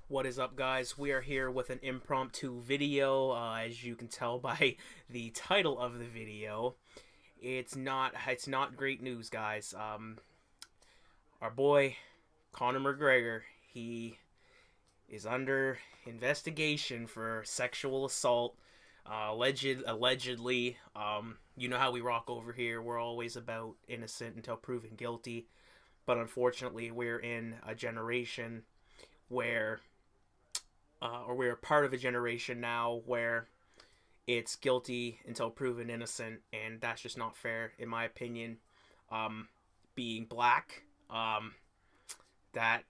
What is up, guys? We are here with an impromptu video. As you can tell by the title of the video, it's not great news, guys. Our boy Conor McGregor, he is under investigation for sexual assault. Allegedly. You know how we rock over here. We're always about innocent until proven guilty. But unfortunately, we're in a generation where or we're part of a generation now where it's guilty until proven innocent, and that's just not fair, in my opinion. Being black, that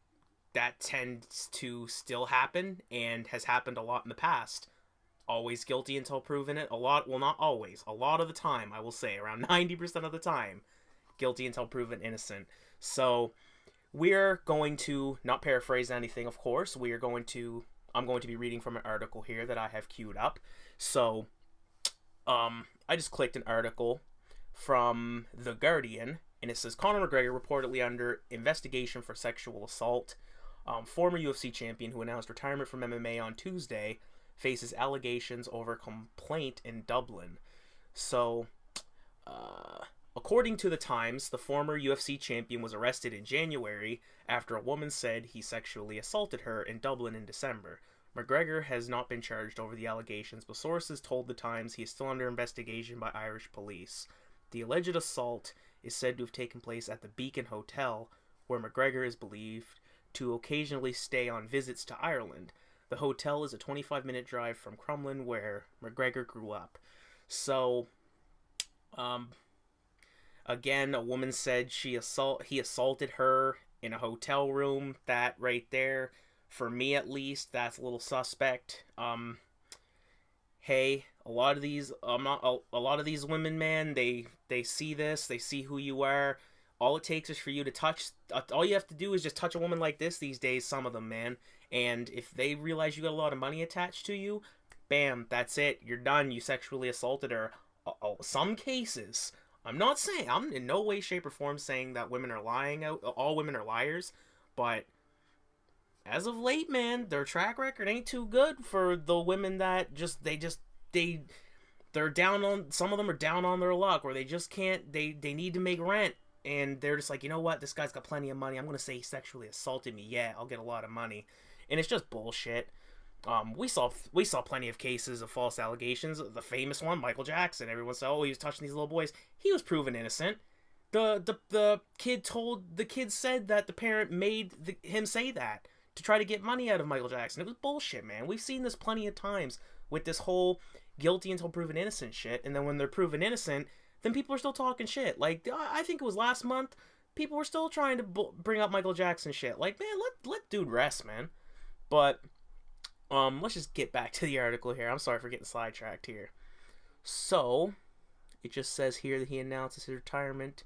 that tends to still happen and has happened a lot in the past. Always guilty until proven it. A lot, well, not always. A lot of the time, I will say, around 90% of the time, guilty until proven innocent. So we're going to not paraphrase anything, of course. I'm going to be reading from an article here that I have queued up. So, I just clicked an article from The Guardian, and it says Conor McGregor reportedly under investigation for sexual assault. Former UFC champion who announced retirement from MMA on Tuesday faces allegations over complaint in Dublin. So, according to the Times, the former UFC champion was arrested in January after a woman said he sexually assaulted her in Dublin in December. McGregor has not been charged over the allegations, but sources told the Times he is still under investigation by Irish police. The alleged assault is said to have taken place at the Beacon Hotel, where McGregor is believed to occasionally stay on visits to Ireland. The hotel is a 25-minute drive from Crumlin, where McGregor grew up. So, again, a woman said he assaulted her in a hotel room. That right there, for me at least, that's a little suspect. Hey, a lot of these women, man, they see this, they see who you are. All it takes is for you to touch. All you have to do is just touch a woman like this these days. Some of them, man, and if they realize you got a lot of money attached to you, bam, that's it. You're done. You sexually assaulted her. Some cases. I'm in no way, shape, or form saying that women are lying out. All women are liars, but as of late, man, their track record ain't too good for the women that they're down on. Some of them are down on their luck, or they just can't. They need to make rent, and they're just like, you know what, this guy's got plenty of money. I'm gonna say he sexually assaulted me. Yeah, I'll get a lot of money, and it's just bullshit. We saw plenty of cases of false allegations. The famous one, Michael Jackson. Everyone said, "Oh, he was touching these little boys." He was proven innocent. The kid said that the parent made him say that to try to get money out of Michael Jackson. It was bullshit, man. We've seen this plenty of times with this whole guilty until proven innocent shit. And then when they're proven innocent, then people are still talking shit. Like, I think it was last month, people were still trying to bring up Michael Jackson shit. Like, man, let dude rest, man. But let's just get back to the article here. I'm sorry for getting sidetracked here. So, it just says here that he announces his retirement.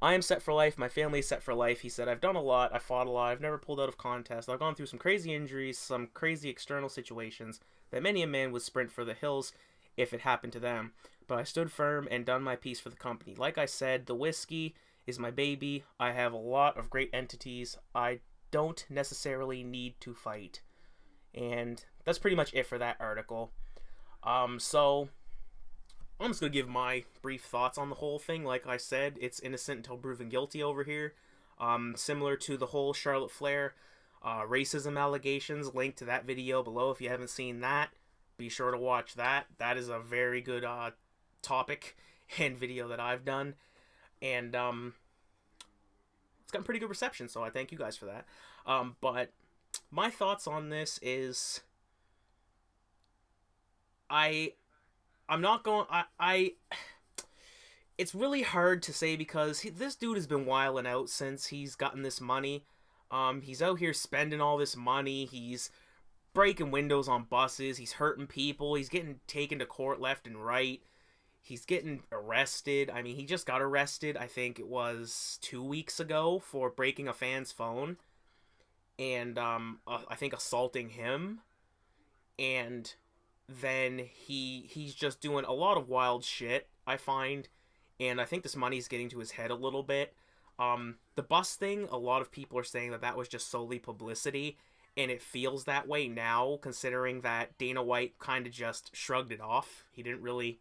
I am set for life. My family is set for life. He said, I've done a lot. I fought a lot. I've never pulled out of contests. I've gone through some crazy injuries, some crazy external situations that many a man would sprint for the hills if it happened to them. But I stood firm and done my piece for the company. Like I said, the whiskey is my baby. I have a lot of great entities. I don't necessarily need to fight. And that's pretty much it for that article. So I'm just going to give my brief thoughts on the whole thing. Like I said, it's innocent until proven guilty over here. Similar to the whole Charlotte Flair racism allegations. Link to that video below if you haven't seen that. Be sure to watch that. That is a very good topic and video that I've done. And it's gotten pretty good reception, so I thank you guys for that. But my thoughts on this is I'm not going. It's really hard to say because this dude has been wilding out since he's gotten this money. He's out here spending all this money. He's breaking windows on buses. He's hurting people. He's getting taken to court left and right. He's getting arrested. I mean, he just got arrested, I think it was 2 weeks ago, for breaking a fan's phone and I think assaulting him. And then he's just doing a lot of wild shit, I find, and I think this money's getting to his head a little bit. The bus thing, a lot of people are saying that was just solely publicity, and it feels that way now, considering that Dana White kind of just shrugged it off. He didn't really.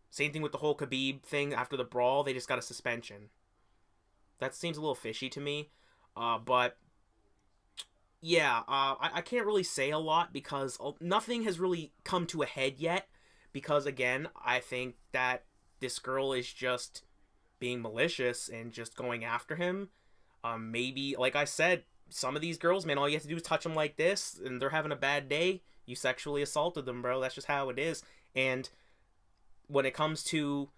Same thing with the whole Khabib thing after the brawl. They just got a suspension. That seems a little fishy to me. But yeah, I can't really say a lot because nothing has really come to a head yet. Because again, I think that this girl is just being malicious and just going after him. Maybe, like I said, some of these girls, man, all you have to do is touch them like this, and they're having a bad day. You sexually assaulted them, bro. That's just how it is. And when it comes to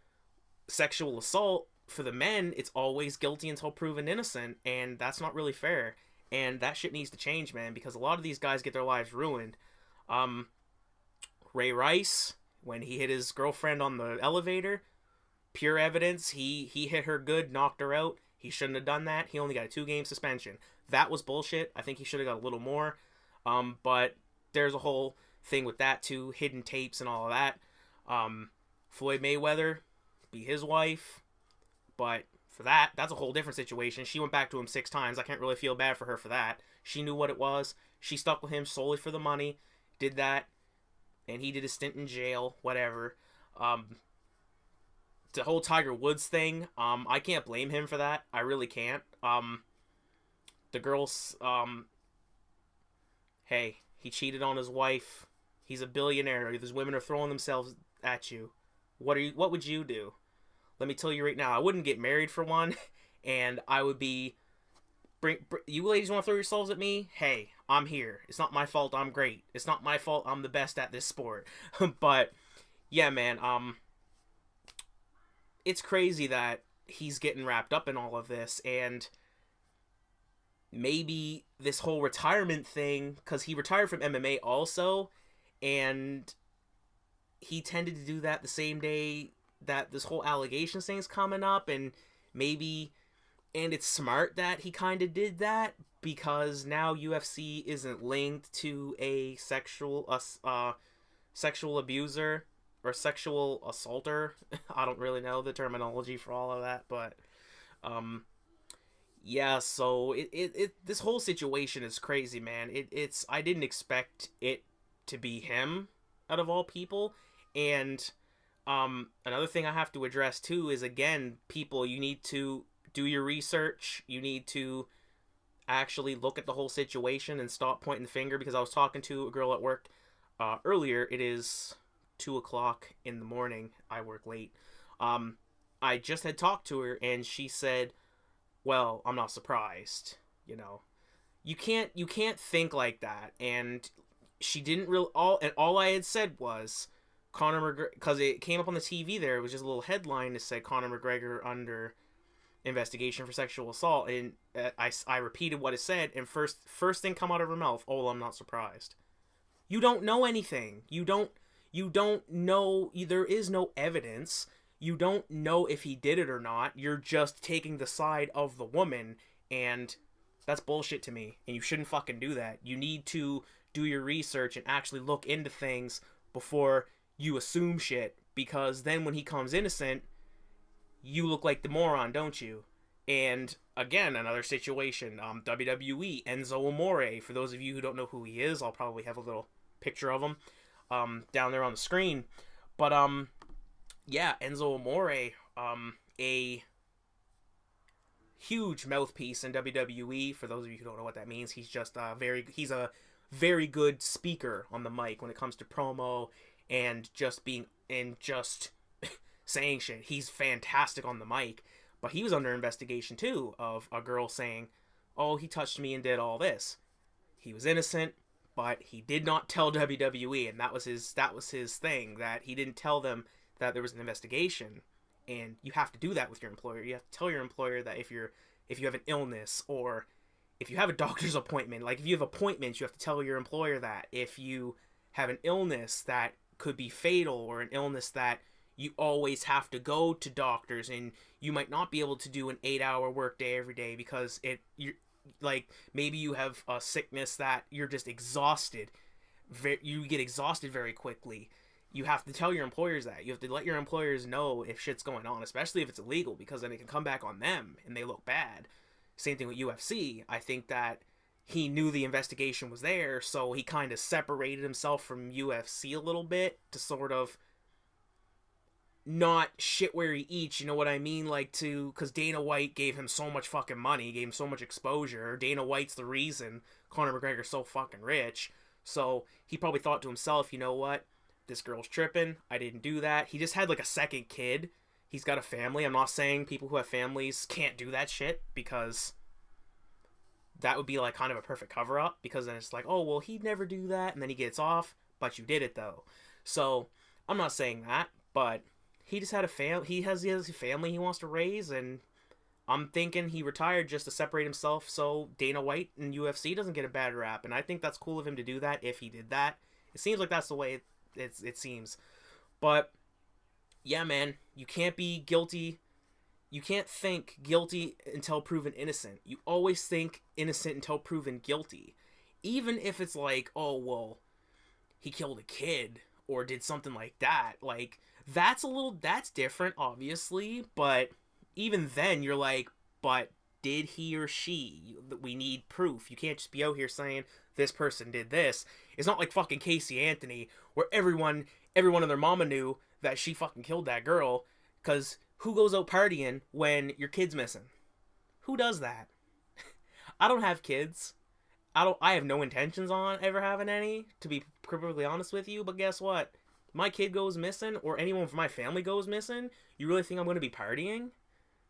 sexual assault for the men, it's always guilty until proven innocent, and that's not really fair. And that shit needs to change, man, because a lot of these guys get their lives ruined. Ray Rice, when he hit his girlfriend on the elevator, pure evidence, he hit her good, knocked her out. He shouldn't have done that. He only got a 2-game suspension. That was bullshit. I think he should have got a little more. But there's a whole thing with that too, hidden tapes and all of that. Floyd Mayweather, be his wife. But for that, that's a whole different situation. She went back to him 6 times. I can't really feel bad for her for that. She knew what it was. She stuck with him solely for the money. Did that. And he did a stint in jail. Whatever. The whole Tiger Woods thing, I can't blame him for that. I really can't. The girls, hey, he cheated on his wife. He's a billionaire. These women are throwing themselves at you. What would you do? Let me tell you right now, I wouldn't get married for one, and I would be, you ladies want to throw yourselves at me? Hey, I'm here. It's not my fault I'm great. It's not my fault I'm the best at this sport. But, yeah, man, it's crazy that he's getting wrapped up in all of this, and maybe this whole retirement thing, because he retired from MMA also, and he tended to do that the same day that this whole allegations thing's coming up, and maybe, and it's smart that he kind of did that, because now UFC isn't linked to a sexual abuser, or sexual assaulter. I don't really know the terminology for all of that, but yeah, so this whole situation is crazy, man. It's I didn't expect it to be him out of all people. And another thing I have to address too is, again, people, you need to do your research. You need to actually look at the whole situation and stop pointing the finger, because I was talking to a girl at work earlier. It is 2:00 in the morning. I work late. I just had talked to her, and she said, well, I'm not surprised. You can't think like that. And she didn't really, all I had said was Conor McGregor, because it came up on the TV there. It was just a little headline that said Conor McGregor under investigation for sexual assault, and I repeated what it said, and first thing come out of her mouth, oh, I'm not surprised. You don't know anything. You don't know, there is no evidence. You don't know if he did it or not. You're just taking the side of the woman, and that's bullshit to me, and you shouldn't fucking do that. You need to do your research and actually look into things before you assume shit, because then when he comes innocent, you look like the moron, don't you? And again, another situation, WWE, Enzo Amore. For those of you who don't know who he is, I'll probably have a little picture of him down there on the screen. But yeah, Enzo Amore, a huge mouthpiece in WWE. For those of you who don't know what that means, he's just he's a very good speaker on the mic when it comes to promo and just saying shit. He's fantastic on the mic, but he was under investigation too of a girl saying, oh, he touched me and did all this. He was innocent, but he did not tell WWE, and that was his thing, that he didn't tell them that there was an investigation. And you have to do that with your employer. You have to tell your employer that if you have an illness, or if you have a doctor's appointment, like if you have appointments, you have to tell your employer that. If you have an illness that could be fatal, or an illness that you always have to go to doctors, and you might not be able to do an 8-hour work day every day because maybe you have a sickness that you're just exhausted. You get exhausted very quickly. You have to tell your employers that. You have to let your employers know if shit's going on, especially if it's illegal, because then it can come back on them and they look bad. Same thing with UFC. I think that he knew the investigation was there, so he kind of separated himself from UFC a little bit to sort of not shit where he eats, you know what I mean? Like, because Dana White gave him so much fucking money, gave him so much exposure. Dana White's the reason Conor McGregor's so fucking rich. So he probably thought to himself, you know what? This girl's tripping. I didn't do that. He just had like a second kid. He's got a family. I'm not saying people who have families can't do that shit, because that would be like kind of a perfect cover up, because then it's like, oh, well, he'd never do that, and then he gets off, but you did it though. So I'm not saying that, but he just had a family. He has a family he wants to raise, and I'm thinking he retired just to separate himself so Dana White and UFC doesn't get a bad rap, and I think that's cool of him to do that if he did that. It seems like that's the way it seems. But yeah, man, you can't be guilty. You can't think guilty until proven innocent. You always think innocent until proven guilty. Even if it's like, oh, well, he killed a kid or did something like that. Like, that's different, obviously. But even then, you're like, but did he or she? We need proof. You can't just be out here saying this person did this. It's not like fucking Casey Anthony, where everyone and their mama knew that she fucking killed that girl. Because who goes out partying when your kid's missing? Who does that? I don't have kids. I have no intentions on ever having any, to be perfectly honest with you. But guess what? My kid goes missing, or anyone from my family goes missing. You really think I'm going to be partying?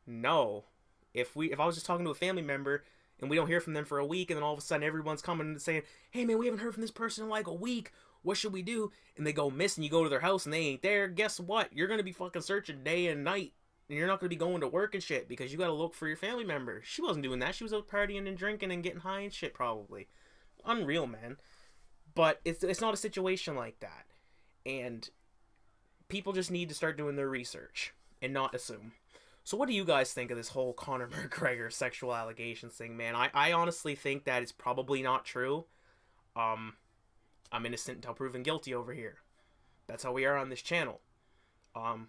No. If I was just talking to a family member and we don't hear from them for a week, and then all of a sudden everyone's coming and saying, hey man, we haven't heard from this person in like a week. What should we do? And they go missing. You go to their house and they ain't there. Guess what? You're going to be fucking searching day and night. And you're not going to be going to work and shit, because you got to look for your family member. She wasn't doing that. She was out partying and drinking and getting high and shit, probably. Unreal, man. But it's not a situation like that. And people just need to start doing their research and not assume. So what do you guys think of this whole Conor McGregor sexual allegations thing, man? I honestly think that it's probably not true. I'm innocent until proven guilty over here. That's how we are on this channel.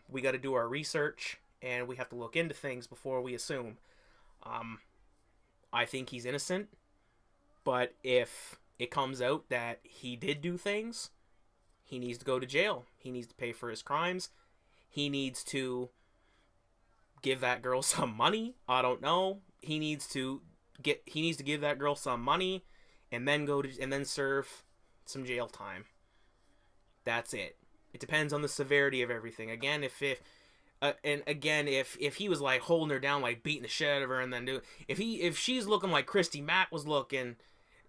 We got to do our research, and we have to look into things before we assume. I think he's innocent, but if it comes out that he did do things, he needs to go to jail. He needs to pay for his crimes. He needs to give that girl some money. I don't know. He needs to give that girl some money, and then serve some jail time. That's it. It depends on the severity of everything. Again, if he was like holding her down, like beating the shit out of her, and then if she's looking like Christy Mack was looking,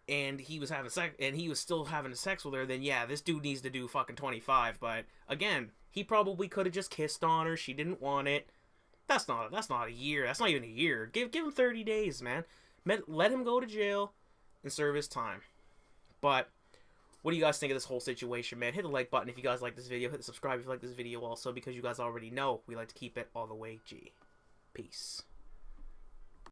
and he was having sex, and he was still having sex with her, then yeah, this dude needs to do fucking 25. But again, he probably could have just kissed on her. She didn't want it. That's not a year. That's not even a year. Give him 30 days, man. Let him go to jail and serve his time. But what do you guys think of this whole situation, man? Hit the like button if you guys like this video. Hit the subscribe if you like this video also, because you guys already know we like to keep it all the way G. Peace.